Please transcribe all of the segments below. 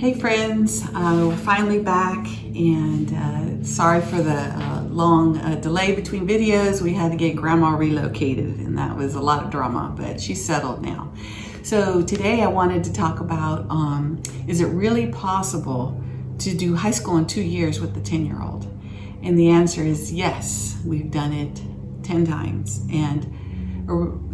Hey friends, we're finally back, and sorry for the long delay between videos. We had to get Grandma relocated, and that was a lot of drama, but she's settled now. So today I wanted to talk about, is it really possible to do high school in 2 years with the 10-year-old? And the answer is yes. We've done it 10 times. And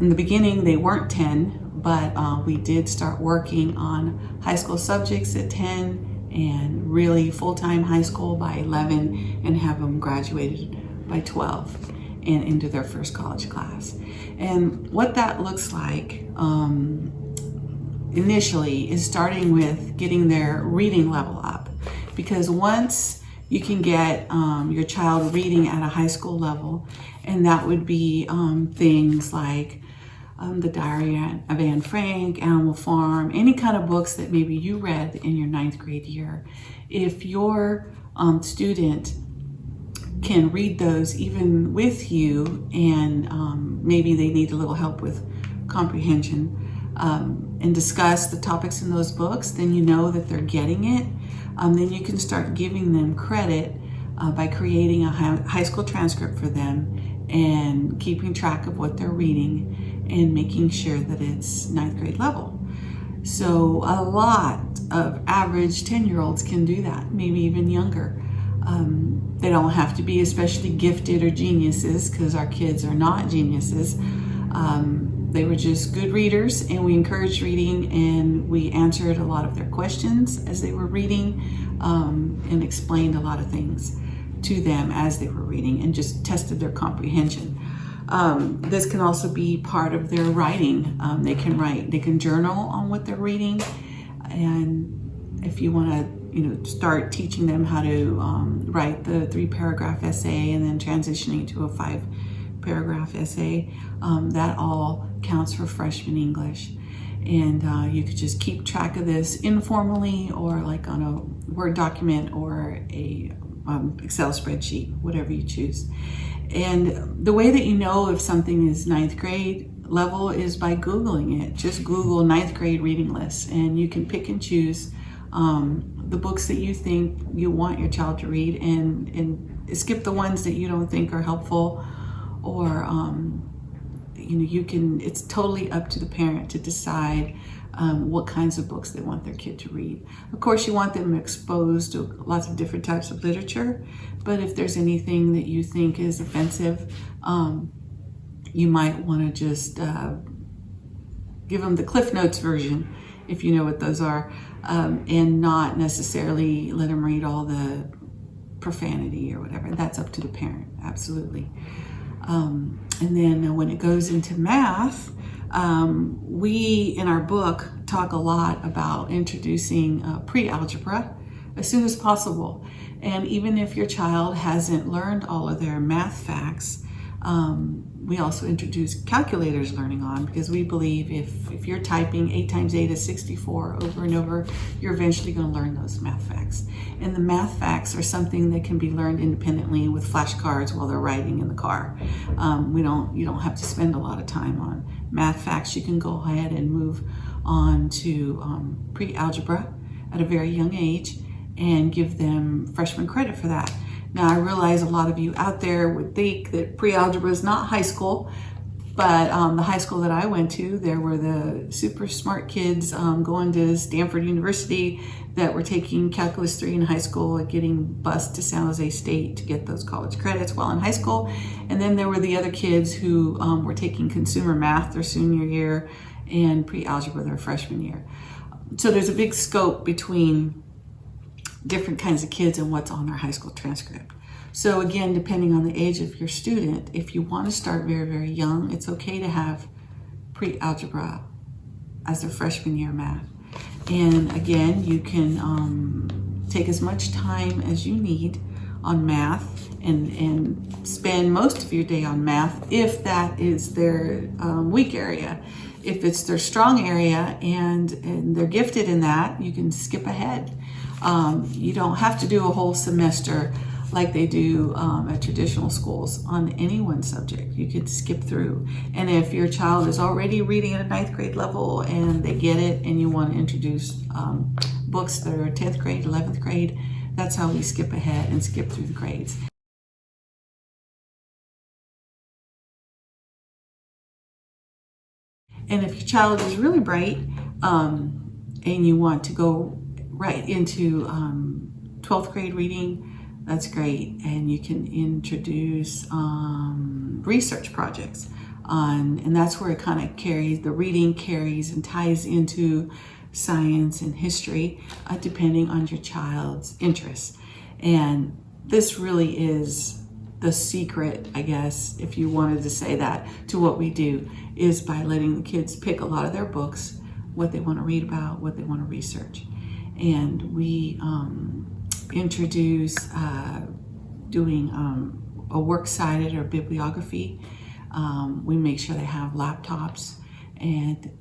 in the beginning, they weren't 10, but we did start working on high school subjects at 10 and really full-time high school by 11 and have them graduated by 12 and into their first college class. And what that looks like initially is starting with getting their reading level up, because once you can get your child reading at a high school level, and that would be things like The Diary of Anne Frank, Animal Farm, any kind of books that maybe you read in your 9th grade year. If your student can read those even with you, and maybe they need a little help with comprehension, and discuss the topics in those books, then you know that they're getting it. Then you can start giving them credit by creating a high school transcript for them and keeping track of what they're reading and making sure that it's 9th grade level. So a lot of average 10-year-olds can do that, maybe even younger. They don't have to be especially gifted or geniuses, because our kids are not geniuses. They were just good readers, and we encouraged reading, and we answered a lot of their questions as they were reading, and explained a lot of things to them as they were reading, and just tested their comprehension. This can also be part of their writing. They can write, they can journal on what they're reading, and if you want to start teaching them how to write the 3-paragraph essay and then transitioning to a 5-paragraph essay, that all counts for freshman English. And you could just keep track of this informally, or like on a Word document or a Excel spreadsheet, whatever you choose. And the way that you know if something is 9th grade level is by Googling it. Just Google 9th grade reading lists, and you can pick and choose the books that you think you want your child to read, and skip the ones that you don't think are helpful, or you can. It's totally up to the parent to decide what kinds of books they want their kid to read. Of course, you want them exposed to lots of different types of literature, but if there's anything that you think is offensive, you might want to just give them the Cliff Notes version, if you know what those are, and not necessarily let them read all the profanity or whatever. That's up to the parent, absolutely. And then when it goes into math, we in our book talk a lot about introducing pre-algebra as soon as possible. And even if your child hasn't learned all of their math facts, we also introduce calculators learning on, because we believe if you're typing 8 times 8 is 64 over and over, you're eventually going to learn those math facts. And the math facts are something that can be learned independently with flashcards while they're riding in the car. You don't have to spend a lot of time on math facts. You can go ahead and move on to pre-algebra at a very young age and give them freshman credit for that. Now, I realize a lot of you out there would think that pre-algebra is not high school, but the high school that I went to, there were the super smart kids going to Stanford University that were taking Calculus 3 in high school and getting bused to San Jose State to get those college credits while in high school. And then there were the other kids who were taking consumer math their senior year and pre-algebra their freshman year. So there's a big scope between different kinds of kids and what's on their high school transcript. So again, depending on the age of your student, if you want to start very, very young, it's okay to have pre-algebra as their freshman year math. And again, you can take as much time as you need on math and spend most of your day on math if that is their weak area. If it's their strong area and they're gifted in that, you can skip ahead. You don't have to do a whole semester like they do at traditional schools on any one subject. You could skip through. And if your child is already reading at a 9th grade level and they get it and you want to introduce books that are 10th grade, 11th grade. That's how we skip ahead and skip through the grades. And if your child is really bright and you want to go right into 12th grade reading, that's great. And you can introduce research projects and that's where it kind of carries, the reading carries and ties into science and history, depending on your child's interests. And this really is the secret, I guess, if you wanted to say that, to what we do, is by letting the kids pick a lot of their books, what they want to read about, what they want to research. And we introduce doing a works cited or bibliography. We make sure they have laptops, and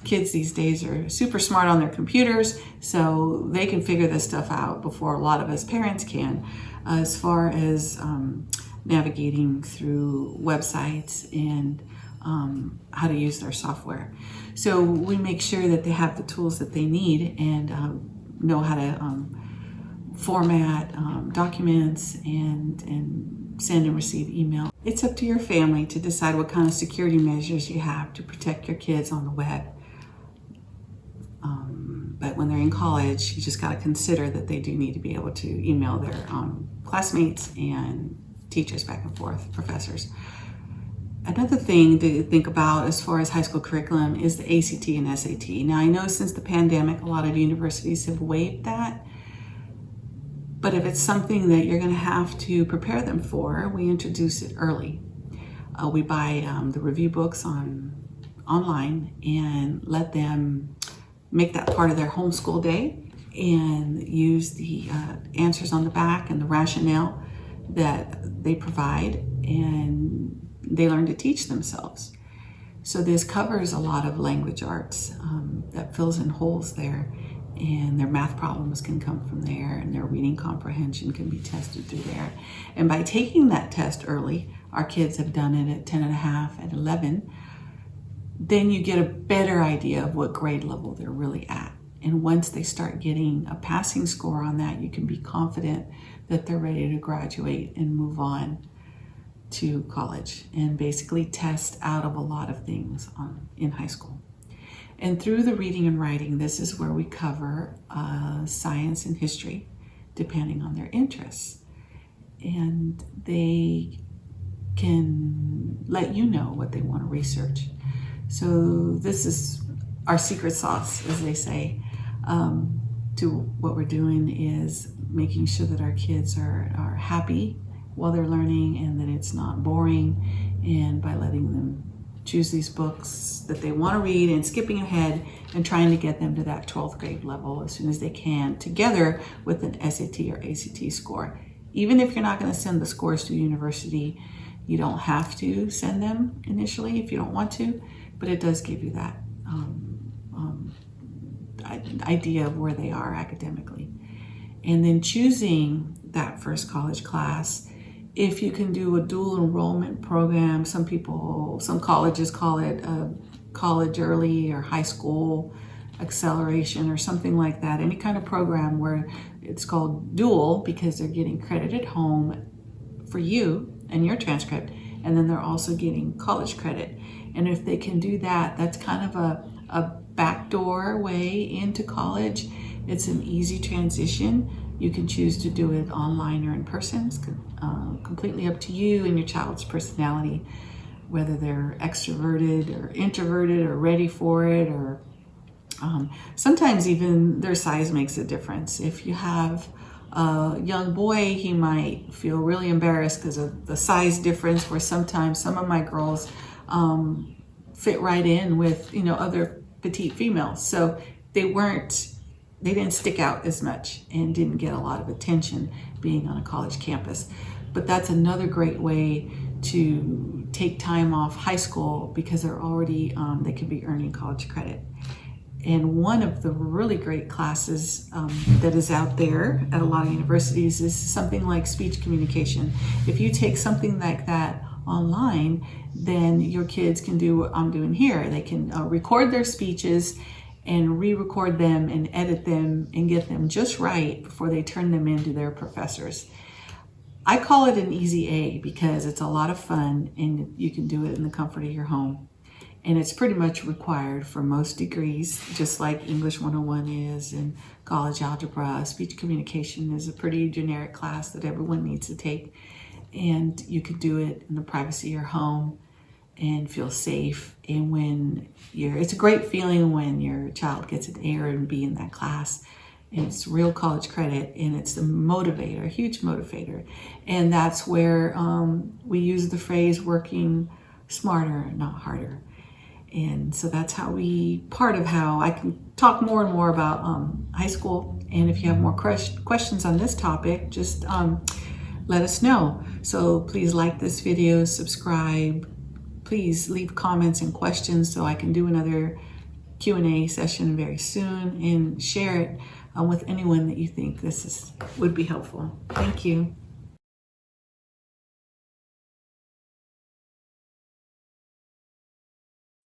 kids these days are super smart on their computers, so they can figure this stuff out before a lot of us parents can, as far as navigating through websites and how to use their software. So we make sure that they have the tools that they need and know how to format documents and send and receive email. It's up to your family to decide what kind of security measures you have to protect your kids on the web. But when they're in college, you just got to consider that they do need to be able to email their classmates and teachers back and forth, professors. Another thing to think about as far as high school curriculum is the ACT and SAT. Now, I know since the pandemic, a lot of universities have waived that. But if it's something that you're going to have to prepare them for, we introduce it early. We buy the review books online and let them make that part of their homeschool day and use the answers on the back and the rationale that they provide, and they learn to teach themselves. So this covers a lot of language arts that fills in holes there, and their math problems can come from there, and their reading comprehension can be tested through there. And by taking that test early, our kids have done it at 10 and a half, at 11, then you get a better idea of what grade level they're really at. And once they start getting a passing score on that, you can be confident that they're ready to graduate and move on to college and basically test out of a lot of things in high school. And through the reading and writing, this is where we cover science and history, depending on their interests. And they can let you know what they want to research. So this is our secret sauce, as they say, to what we're doing is making sure that our kids are happy while they're learning and that it's not boring, and by letting them choose these books that they want to read and skipping ahead and trying to get them to that 12th grade level as soon as they can, together with an SAT or ACT score. Even if you're not going to send the scores to university, you don't have to send them initially if you don't want to, but it does give you that idea of where they are academically. And then choosing that first college class, if you can do a dual enrollment program, some colleges call it a college early or high school acceleration or something like that, any kind of program where it's called dual because they're getting credit at home for you and your transcript, and then they're also getting college credit. And if they can do that, that's kind of a backdoor way into college. It's an easy transition. You can choose to do it online or in person. It's completely up to you and your child's personality, whether they're extroverted or introverted or ready for it, or sometimes even their size makes a difference. If you have a young boy, he might feel really embarrassed because of the size difference, where sometimes some of my girls fit right in with other petite females. So they didn't stick out as much and didn't get a lot of attention being on a college campus. But that's another great way to take time off high school because they're already, they could be earning college credit. And one of the really great classes that is out there at a lot of universities is something like speech communication. If you take something like that online, then your kids can do what I'm doing here. They can record their speeches and re-record them and edit them and get them just right before they turn them into their professors. I call it an easy A because it's a lot of fun and you can do it in the comfort of your home. And it's pretty much required for most degrees, just like English 101 is, and college algebra. Speech communication is a pretty generic class that everyone needs to take. And you can do it in the privacy of your home and feel safe. And it's a great feeling when your child gets an A or a B in that class. And it's real college credit, and it's a motivator, a huge motivator. And that's where we use the phrase working smarter, not harder. And so that's part of how I can talk more and more about high school. And if you have more questions on this topic, just let us know. So please like this video, subscribe. Please leave comments and questions so I can do another Q&A session very soon, and share it with anyone that you think would be helpful. Thank you.